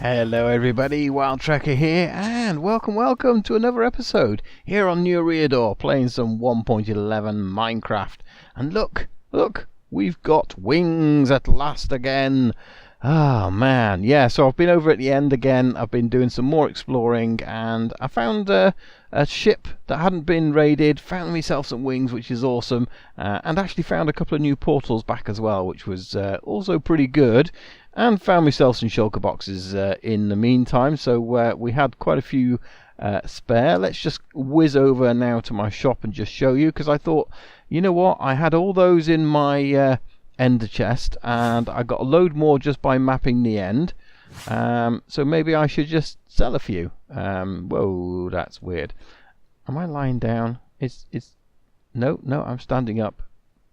Hello everybody, Wild Trekker here, and welcome to another episode here on New Eriador, playing some 1.11 Minecraft. And look, we've got wings at last again. Oh man, yeah, so I've been over at the end again. I've been doing some more exploring, and I found a ship that hadn't been raided, found myself some wings, which is awesome, and actually found a couple of new portals back as well, which was also pretty good. And found myself some shulker boxes in the meantime, so we had quite a few spare. Let's just whiz over now to my shop and just show you, because I thought, you know what, I had all those in my ender chest, and I got a load more just by mapping the end. So maybe I should just sell a few. Whoa, that's weird. Am I lying down? No, I'm standing up.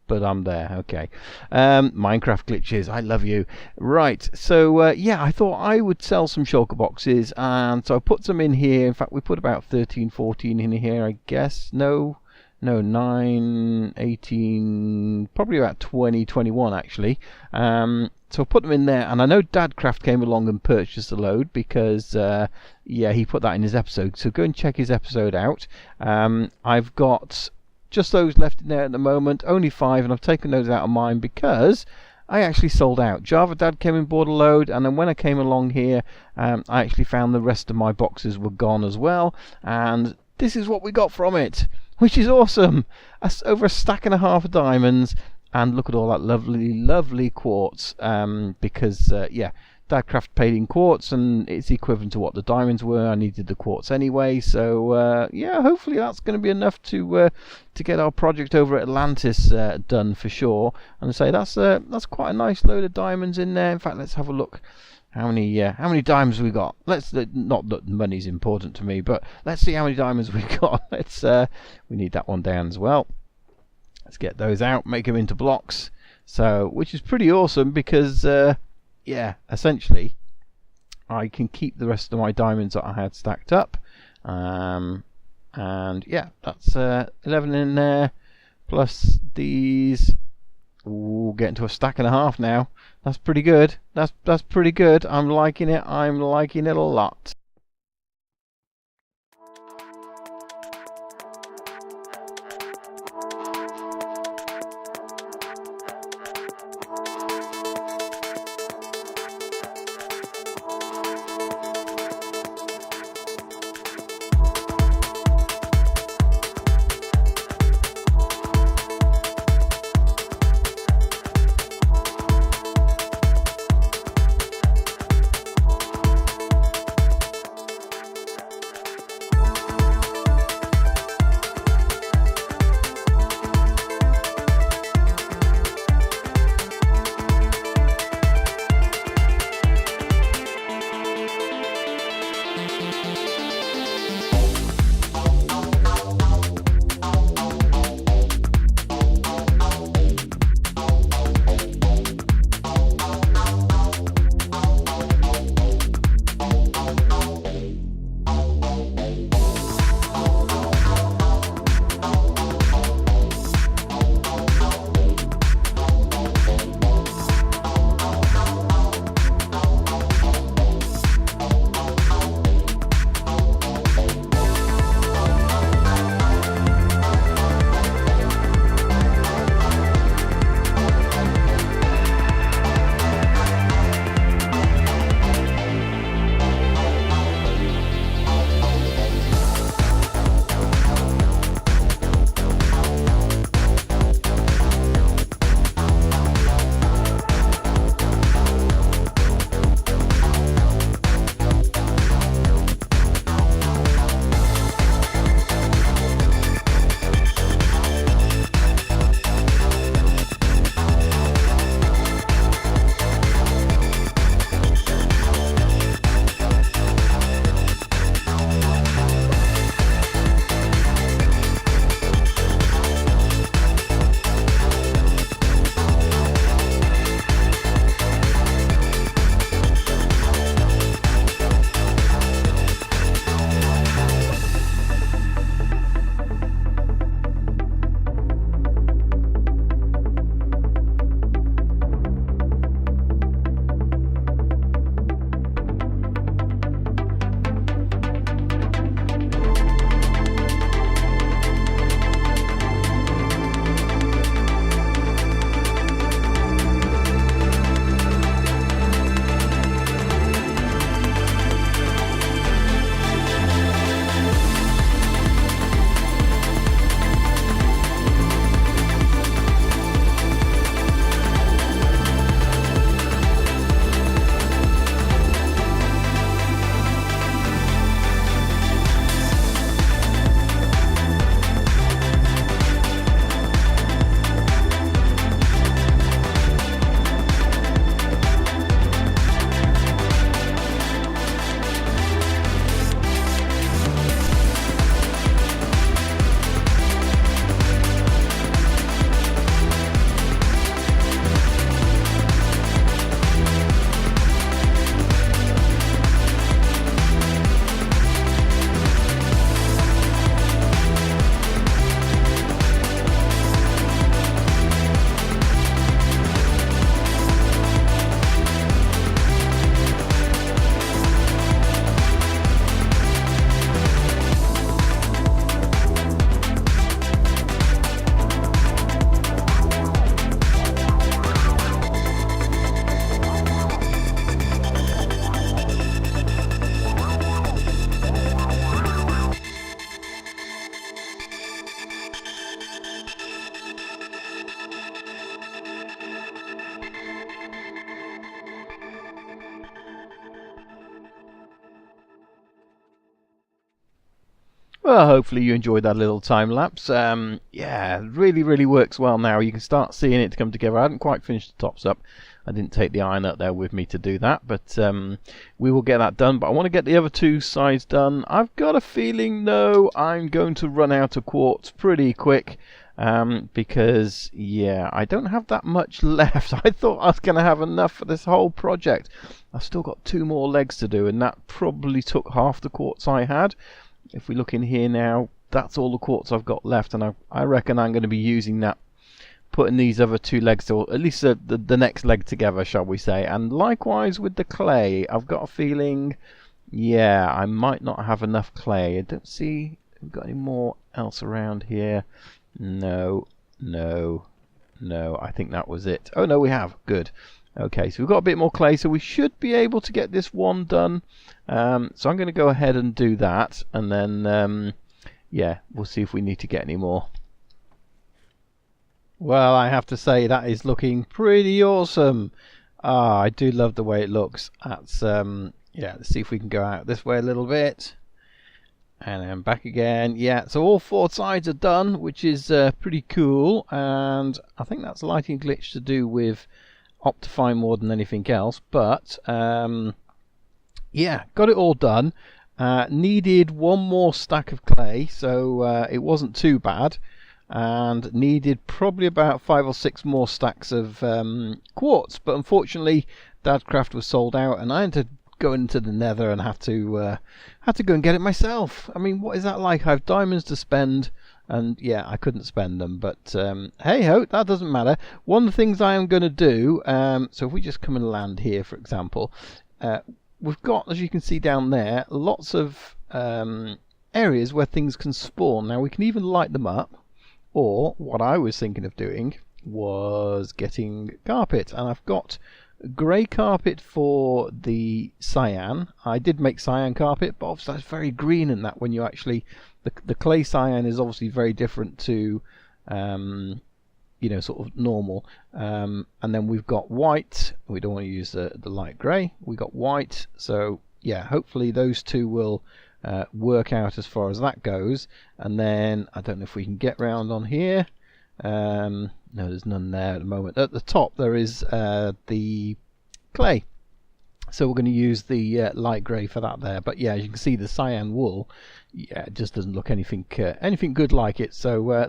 But I'm there, okay. Minecraft glitches, I love you. Right, so yeah, I thought I would sell some shulker boxes, and so I put some in here. In fact, we put about 13, 14 in here, I guess. No, 9, 18, probably about 20, 21 actually. So I put them in there, and I know Dadcraft came along and purchased a load because, yeah, he put that in his episode. So go and check his episode out. I've got just those left in there at the moment, only 5, and I've taken those out of mine because I actually sold out. Java Dad came and bought a load, and then when I came along here, I actually found the rest of my boxes were gone as well, and this is what we got from it, which is awesome. Over a stack and a half of diamonds, and look at all that lovely quartz, because yeah, Dadcraft paid in quartz, and it's equivalent to what the diamonds were. I needed the quartz anyway, so yeah, hopefully that's going to be enough to get our project over at Atlantis done for sure. And I say that's quite a nice load of diamonds in there. In fact, let's have a look. How many diamonds we got? Not that money's important to me, but let's see how many diamonds we got. We need that one down as well. Let's get those out, make them into blocks. So, which is pretty awesome because yeah, essentially I can keep the rest of my diamonds that I had stacked up, and yeah, that's 11 in there plus these. Ooh, getting to a stack and a half now. That's pretty good. That's pretty good. I'm liking it a lot. Well, hopefully you enjoyed that little time lapse. Yeah, really works well now. You can start seeing it come together. I hadn't quite finished the tops up. I didn't take the iron up there with me to do that, but we will get that done. But I want to get the other two sides done. I've got a feeling, though, I'm going to run out of quartz pretty quick. Because, yeah, I don't have that much left. I thought I was going to have enough for this whole project. I've still got 2 more legs to do, and that probably took half the quartz I had. If we look in here now, that's all the quartz I've got left, and I reckon I'm going to be using that, putting these other 2 legs, or at least the next leg together, shall we say. And likewise with the clay, I've got a feeling, yeah, I might not have enough clay. I don't see if we've got any more else around here. No, I think that was it. Oh no, we have. Good. Okay, so we've got a bit more clay, so we should be able to get this one done. So I'm going to go ahead and do that, and then yeah, we'll see if we need to get any more. Well, I have to say that is looking pretty awesome. Ah, I do love the way it looks. That's yeah, let's see if we can go out this way a little bit. And then back again. Yeah, so all 4 sides are done, which is pretty cool. And I think that's a lighting glitch to do with Optifine more than anything else. But yeah, got it all done. Needed 1 more stack of clay, so it wasn't too bad. And needed probably about 5 or 6 more stacks of quartz. But unfortunately, Dadcraft was sold out, and I had to go into the nether and have to go and get it myself. I mean, what is that like? I have diamonds to spend, and yeah, I couldn't spend them, but hey ho, that doesn't matter. One of the things I am going to do, so if we just come and land here, for example, we've got, as you can see down there, lots of areas where things can spawn. Now we can even light them up, or what I was thinking of doing was getting carpet, and I've got grey carpet for the cyan. I did make cyan carpet, but obviously that's very green in that when you actually, the clay cyan is obviously very different to you know, sort of normal. And then we've got white. We don't want to use the light grey. We got white, so yeah, hopefully those 2 will work out as far as that goes. And then I don't know if we can get round on here. No, there's none there at the moment. At the top there is the clay, so we're going to use the light grey for that there. But yeah, as you can see, the cyan wool, yeah, it just doesn't look anything good like it. So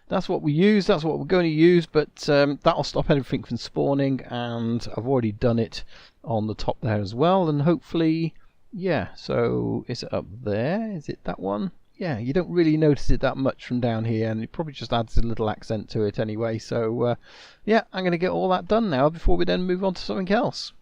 that's what we use. That's what we're going to use. But that'll stop anything from spawning, and I've already done it on the top there as well. And hopefully, yeah. So is it up there? Is it that one? Yeah, you don't really notice it that much from down here, and it probably just adds a little accent to it anyway. So yeah, I'm going to get all that done now before we then move on to something else.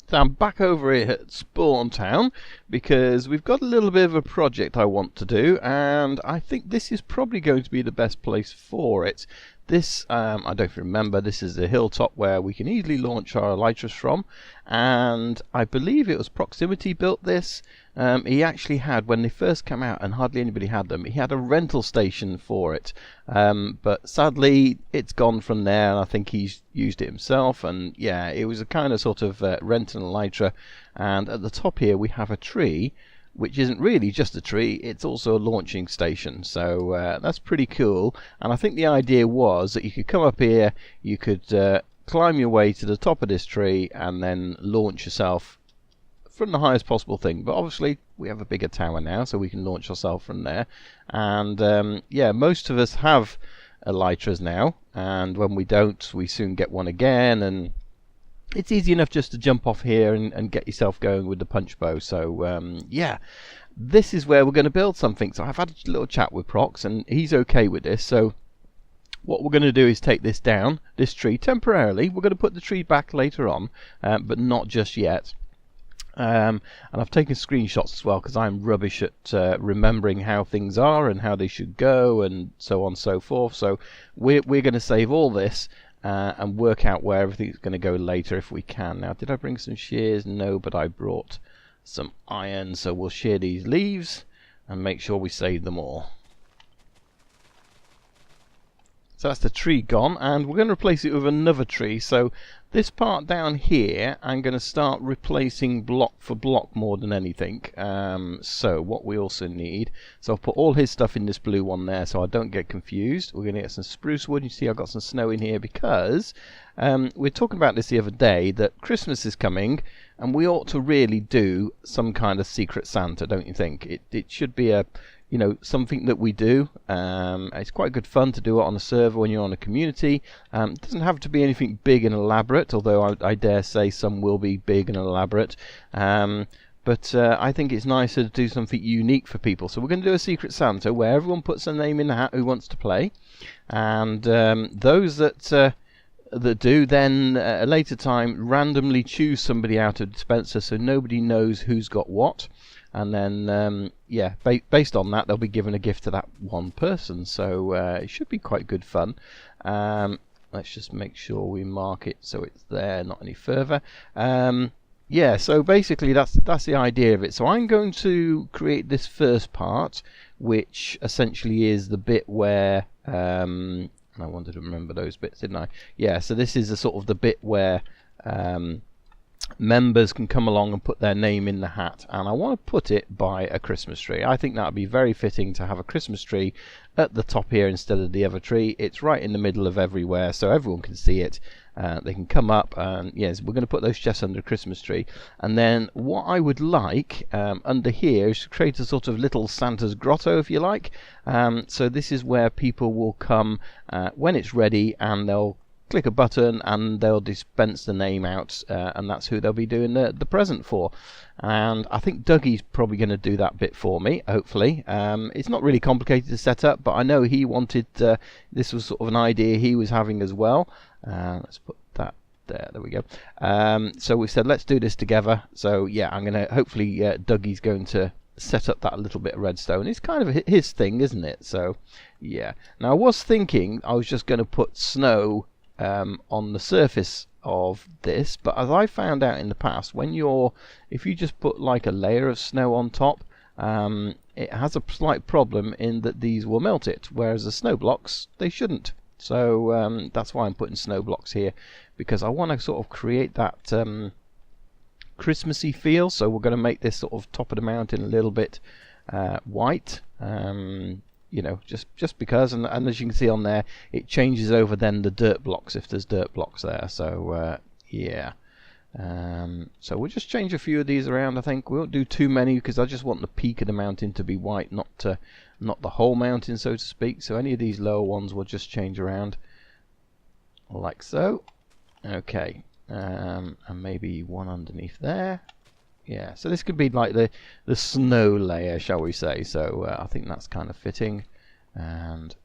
So I'm back over here at Spawn Town because we've got a little bit of a project I want to do, and I think this is probably going to be the best place for it. This, I don't remember, this is a hilltop where we can easily launch our elytras from, and I believe it was Proximity built this. He actually had, when they first came out and hardly anybody had them, he had a rental station for it, but sadly it's gone from there, and I think he's used it himself. And yeah, it was a kind of sort of rent an elytra. And at the top here we have a tree, which isn't really just a tree, it's also a launching station. So that's pretty cool. And I think the idea was that you could come up here, you could climb your way to the top of this tree and then launch yourself from the highest possible thing. But obviously we have a bigger tower now, so we can launch ourselves from there. And yeah, most of us have elytras now, and when we don't, we soon get one again, and it's easy enough just to jump off here and get yourself going with the punch bow. So yeah, this is where we're going to build something. So I've had a little chat with Prox, and he's okay with this. So what we're going to do is take this down, this tree, temporarily. We're going to put the tree back later on, but not just yet. And I've taken screenshots as well, because I'm rubbish at remembering how things are and how they should go and so on and so forth. So we're going to save all this and work out where everything's going to go later if we can. Now, did I bring some shears? No, but I brought some iron, so we'll shear these leaves and make sure we save them all. So that's the tree gone, and we're going to replace it with another tree. So this part down here, I'm going to start replacing block for block more than anything. So what we also need, so I'll put all his stuff in this blue one there so I don't get confused. We're going to get some spruce wood. You see I've got some snow in here because we were talking about this the other day, that Christmas is coming and we ought to really do some kind of secret Santa, don't you think? It should be a, you know, something that we do. It's quite good fun to do it on a server when you're on a community. It doesn't have to be anything big and elaborate, although I dare say some will be big and elaborate. But I think it's nicer to do something unique for people. So we're going to do a secret Santa where everyone puts their name in the hat who wants to play, and those that do then at a later time randomly choose somebody out of dispenser, so nobody knows who's got what. And then, yeah, based on that, they'll be given a gift to that one person. So it should be quite good fun. Let's just make sure we mark it so it's there, not any further. Yeah, so basically that's the idea of it. So I'm going to create this first part, which essentially is the bit where I wanted to remember those bits, didn't I? Yeah, so this is the sort of the bit where members can come along and put their name in the hat, and I want to put it by a Christmas tree. I think that would be very fitting to have a Christmas tree at the top here instead of the other tree. It's right in the middle of everywhere so everyone can see it. They can come up, and yes, we're going to put those chests under a Christmas tree. And then what I would like under here is to create a sort of little Santa's grotto, if you like. So this is where people will come when it's ready, and they'll click a button and they'll dispense the name out, and that's who they'll be doing the present for. And I think Dougie's probably going to do that bit for me, hopefully. It's not really complicated to set up, but I know he wanted, this was sort of an idea he was having as well. Let's put that there we go. So we said let's do this together. So yeah, I'm going to, hopefully Dougie's going to set up that little bit of redstone. It's kind of his thing, isn't it? So yeah. Now I was thinking I was just going to put snow on the surface of this, but as I found out in the past, if you just put like a layer of snow on top, it has a slight problem in that these will melt it, whereas the snow blocks, they shouldn't. So that's why I'm putting snow blocks here, because I want to sort of create that Christmassy feel. So we're going to make this sort of top of the mountain a little bit white. You know, just because, and as you can see on there, it changes over then the dirt blocks if there's dirt blocks there. So yeah, so we'll just change a few of these around. I think we won't do too many because I just want the peak of the mountain to be white, not the whole mountain, so to speak. So any of these lower ones will just change around like so. Okay, and maybe one underneath there. Yeah, so this could be like the snow layer, shall we say. So I think that's kind of fitting. And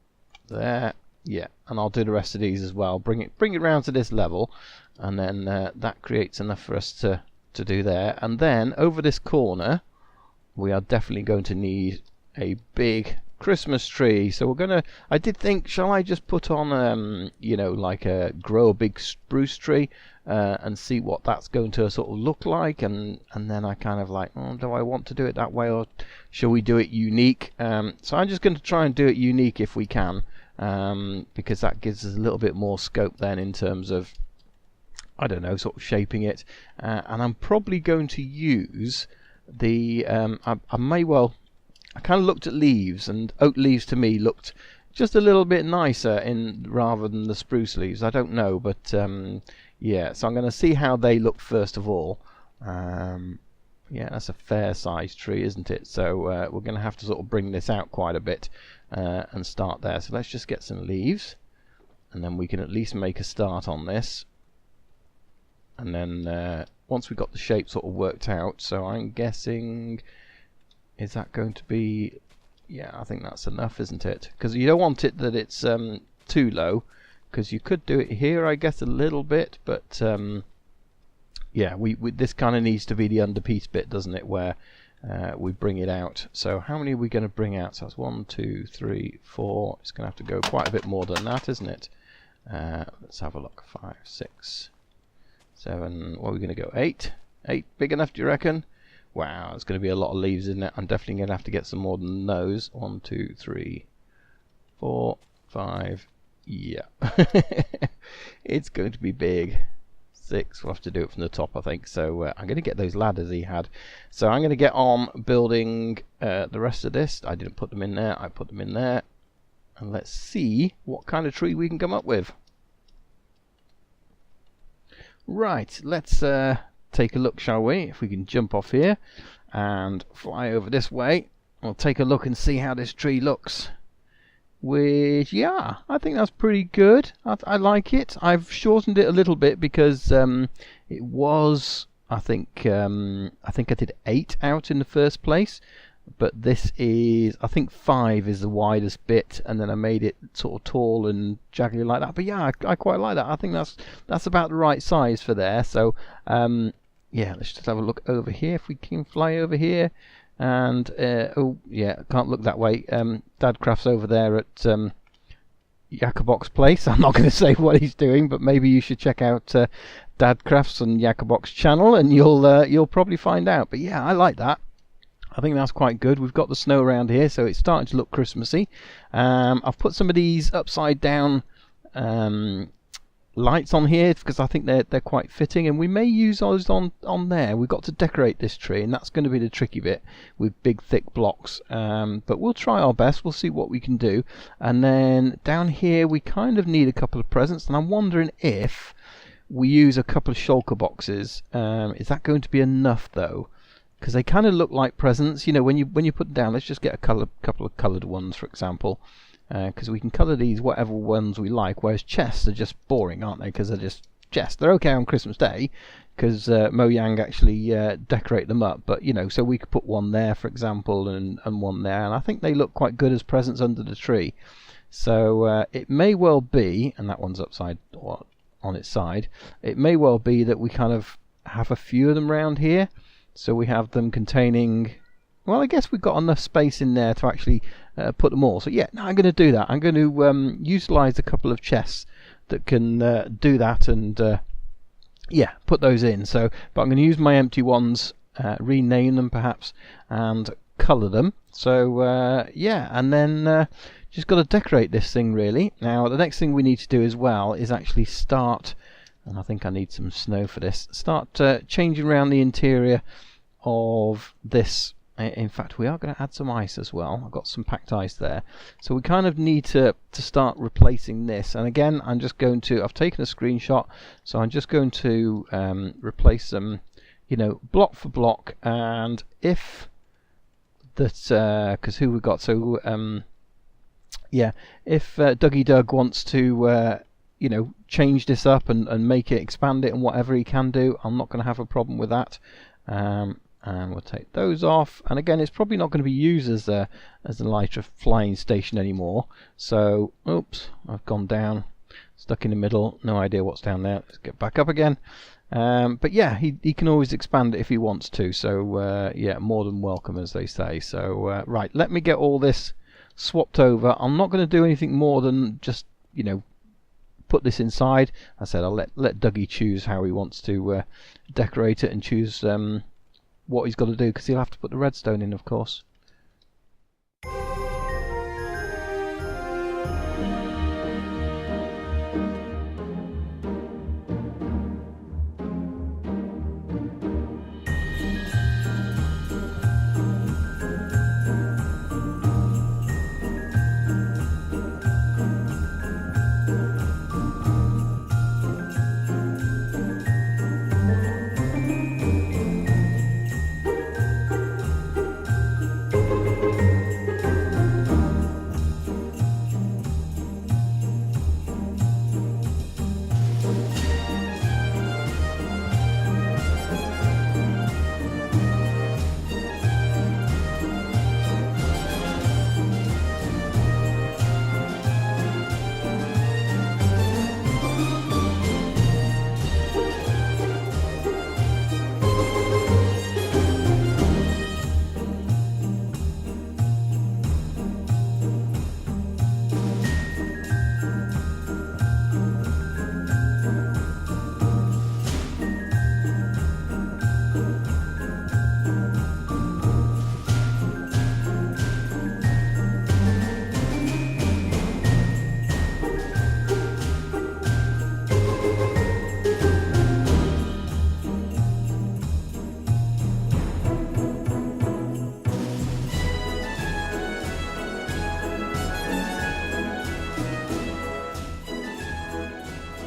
there, yeah, and I'll do the rest of these as well. Bring it round to this level, and then that creates enough for us to do there. And then over this corner, we are definitely going to need a big Christmas tree. So we're gonna, I did think, shall I just put on you know, like grow a big spruce tree and see what that's going to sort of look like, and then I kind of like, oh, do I want to do it that way, or shall we do it unique? So I'm just going to try and do it unique if we can, because that gives us a little bit more scope then in terms of, I don't know, sort of shaping it. And I'm probably going to use the I may well, I kind of looked at leaves, and oak leaves to me looked just a little bit nicer rather than the spruce leaves. I don't know, but yeah, so I'm going to see how they look first of all. Yeah, that's a fair sized tree, isn't it? So we're going to have to sort of bring this out quite a bit and start there. So let's just get some leaves, and then we can at least make a start on this. And then once we've got the shape sort of worked out, so I'm guessing, is that going to be, yeah, I think that's enough, isn't it? Because you don't want it that it's too low, because you could do it here, I guess, a little bit, but yeah, this kind of needs to be the underpiece bit, doesn't it, where we bring it out. So how many are we going to bring out? So that's 1, 2, 3, 4. It's going to have to go quite a bit more than that, isn't it? Let's have a look. 5, 6, 7. What are we going to go? 8? 8 big enough, do you reckon? Wow, it's going to be a lot of leaves, isn't it? I'm definitely going to have to get some more than those. 1, 2, 3, 4, 5, Yeah. It's going to be big. 6, we'll have to do it from the top, I think. So I'm going to get those ladders he had. So I'm going to get on building the rest of this. I didn't put them in there, I put them in there. And let's see what kind of tree we can come up with. Right, let's take a look, shall we? If we can jump off here and fly over this way, we'll take a look and see how this tree looks. Which, yeah, I think that's pretty good. I like it. I've shortened it a little bit because it was, I think I did 8 out in the first place, but this is, I think 5 is the widest bit, and then I made it sort of tall and jaggedy like that. But yeah, I quite like that. I think that's about the right size for there. So yeah, let's just have a look over here if we can fly over here. And oh yeah, can't look that way. Dadcraft's over there at Jakobok's place. I'm not going to say what he's doing, but maybe you should check out Dadcraft's and Jakobok's channel, and you'll probably find out. But yeah, I like that. I think that's quite good. We've got the snow around here, so it's starting to look Christmassy. I've put some of these upside down lights on here because I think they're quite fitting, and we may use those on there. We've got to decorate this tree, and that's going to be the tricky bit with big thick blocks, but we'll try our best. We'll see what we can do. And then down here we kind of need a couple of presents, and I'm wondering if we use a couple of shulker boxes. Is that going to be enough though? Because they kind of look like presents, you know, when you put them down. Let's just get a couple of coloured ones, for example. Because we can colour these whatever ones we like, whereas chests are just boring, aren't they? Because they're just chests. They're okay on Christmas Day because Mojang actually decorate them up, but you know, so we could put one there, for example, and one there, and I think they look quite good as presents under the tree. So it may well be, and that one's upside or on its side, it may well be that we kind of have a few of them around here, so we have them containing, well, I guess we've got enough space in there to actually put them all. So yeah, no, I'm going to do that. I'm going to utilise a couple of chests that can do that, and yeah, put those in. So, but I'm going to use my empty ones, rename them perhaps, and colour them. So yeah, and then just got to decorate this thing really. Now the next thing we need to do as well is actually start, and I think I need some snow for this, start changing around the interior of this. In fact, we are going to add some ice as well. I've got some packed ice there. So we kind of need to start replacing this. And again, I'm just going to, I've taken a screenshot, so I'm just going to replace them, you know, block for block. And if that, because who we got, so yeah, if Dougie Doug wants to, you know, change this up and make it, expand it and whatever he can do, I'm not going to have a problem with that. And we'll take those off, and again, it's probably not going to be used as a lighter flying station anymore. So oops, I've gone down, stuck in the middle, no idea what's down there. Let's get back up again. But yeah, he can always expand it if he wants to, so yeah, more than welcome, as they say. So right, let me get all this swapped over. I'm not going to do anything more than just, you know, put this inside. I said I'll let Dougie choose how he wants to decorate it and choose what he's got to do, because he'll have to put the redstone in, of course.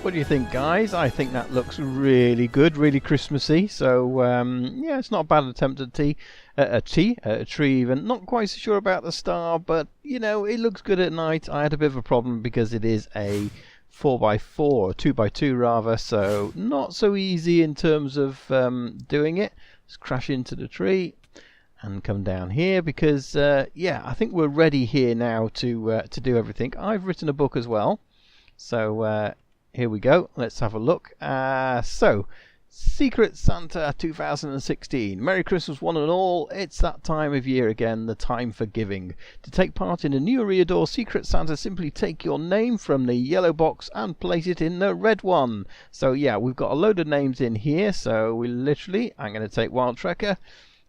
What do you think, guys? I think that looks really good, really Christmassy. So yeah, it's not a bad attempt at a tree even. Not quite so sure about the star, but you know, it looks good at night. I had a bit of a problem because it is a 4x4 or 2x2 rather, so not so easy in terms of doing it. Let's crash into the tree and come down here because yeah, I think we're ready here now to do everything. I've written a book as well, so here we go. Let's have a look. So Secret Santa 2016. Merry Christmas one and all. It's that time of year again, the time for giving. To take part in a new Eriador Secret Santa, simply take your name from the yellow box and place it in the red one. So yeah, we've got a load of names in here, so we literally, I'm going to take Wild Trekker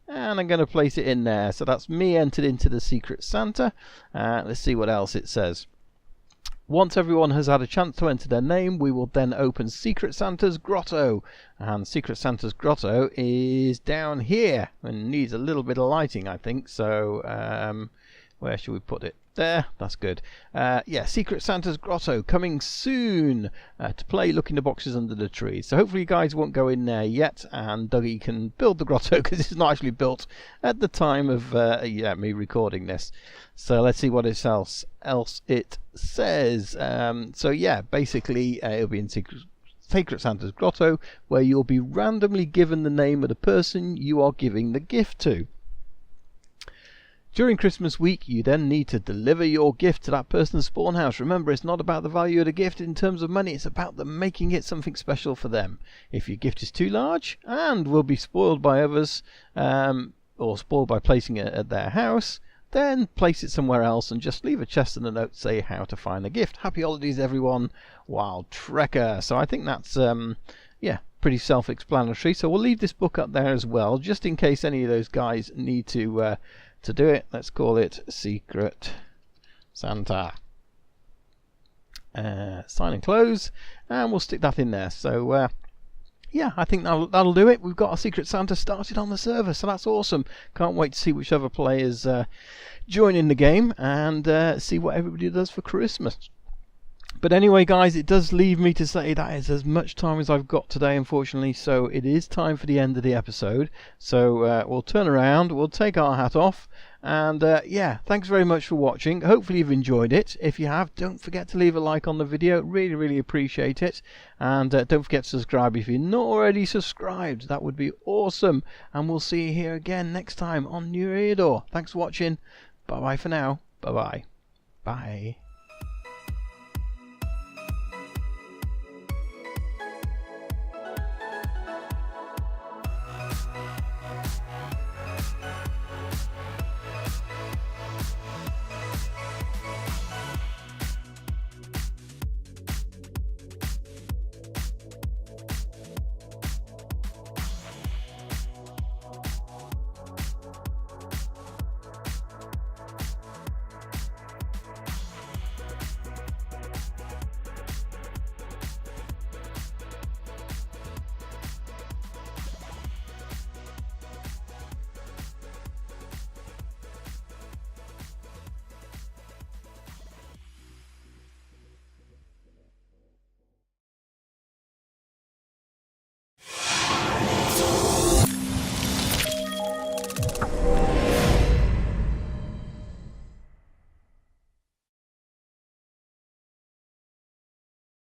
and I'm going to place it in there. So that's me entered into the Secret Santa. Let's see what else it says. Once everyone has had a chance to enter their name, we will then open Secret Santa's Grotto. And Secret Santa's Grotto is down here and needs a little bit of lighting, I think. So where should we put it? There, that's good. Yeah, Secret Santa's Grotto coming soon to play. Look in the boxes under the tree. So hopefully you guys won't go in there yet, and Dougie can build the grotto because it's not actually built at the time of yeah, me recording this. So let's see what else it says. So yeah, basically it'll be in Secret Santa's Grotto, where you'll be randomly given the name of the person you are giving the gift to. During Christmas week, you then need to deliver your gift to that person's spawn house. Remember, it's not about the value of the gift in terms of money, it's about them making it something special for them. If your gift is too large and will be spoiled by others, or spoiled by placing it at their house, then place it somewhere else and just leave a chest and a note to say how to find the gift. Happy holidays, everyone. Wild Trekker. So I think that's yeah, pretty self-explanatory. So we'll leave this book up there as well, just in case any of those guys need to do it. Let's call it Secret Santa. Sign and close, and we'll stick that in there. So yeah, I think that'll do it. We've got our Secret Santa started on the server, so that's awesome. Can't wait to see which other players join in the game and see what everybody does for Christmas. But anyway, guys, it does leave me to say that is as much time as I've got today, unfortunately. So it is time for the end of the episode. So we'll turn around, we'll take our hat off, and yeah, thanks very much for watching. Hopefully you've enjoyed it. If you have, don't forget to leave a like on the video. Really, really appreciate it. And don't forget to subscribe if you're not already subscribed. That would be awesome. And we'll see you here again next time on New Eriador. Thanks for watching. Bye-bye for now. Bye-bye. Bye.